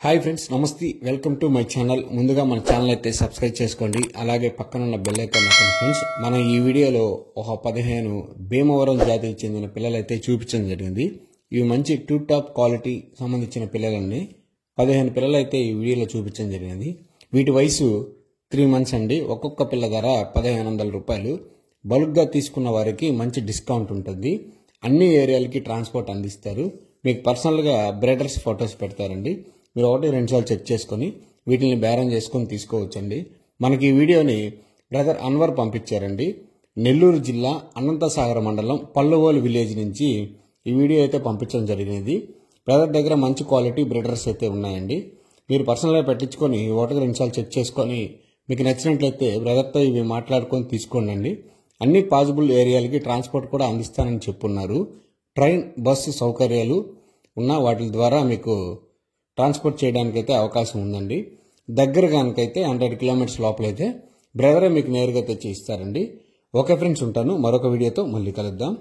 Hi friends, నమస్తే. Welcome to my channel. ముందుగా మన ఛానల్ అయితే సబ్స్క్రైబ్ చేసుకోండి, అలాగే పక్కన ఉన్న బెల్ ఐకాన్ నొక్కండి. ఫ్రెండ్స్, మనం ఈ వీడియోలో ఒక 15 భీమవరం జాతికి చెందిన పిల్లలైతే చూపించడం జరిగింది. ఇవి మంచి టూ టాప్ క్వాలిటీ సంబంధించిన పిల్లలండి. 15 పిల్లలైతే ఈ వీడియోలో చూపించడం జరిగింది. వీటి వయసు 3 months అండి. ఒక్కొక్క పిల్ల ధర 1500 రూపాయలు. బల్క్గా తీసుకున్న వారికి మంచి డిస్కౌంట్ ఉంటుంది. అన్ని ఏరియాలకి ట్రాన్స్పోర్ట్ అందిస్తారు. మీకు పర్సనల్గా బ్రీడర్స్ ఫొటోస్ పెడతారండి. మీరు 1-2 సార్లు చెక్ చేసుకొని వీటిని బేరం చేసుకొని తీసుకోవచ్చండి. మనకి ఈ వీడియోని బ్రదర్ అన్వర్ పంపించారండి. నెల్లూరు జిల్లా అనంతసాగర్ మండలం పల్లవోలు విలేజ్ నుంచి ఈ వీడియో అయితే పంపించడం జరిగింది. బ్రదర్ దగ్గర మంచి క్వాలిటీ బ్రీడర్స్ అయితే ఉన్నాయండి. మీరు పర్సనల్గా పెట్టించుకొని 1-2 సార్లు చెక్ చేసుకొని మీకు నచ్చినట్లయితే బ్రదర్తో ఇవి మాట్లాడుకొని తీసుకోండి. అన్ని పాసిబుల్ ఏరియాలకి ట్రాన్స్పోర్ట్ కూడా అందిస్తానని చెప్పున్నారు. ట్రైన్, బస్సు సౌకర్యాలు ఉన్న వాటి ద్వారా మీకు ట్రాన్స్పోర్ట్ చేయడానికైతే అవకాశం ఉందండి. దగ్గర కనుకైతే 100 kilometers లోపలైతే బ్రదరే మీకు నేరుగా తెచ్చి ఇస్తారండి. ఓకే ఫ్రెండ్స్, ఉంటాను. మరొక వీడియోతో మళ్ళీ కలుద్దాం.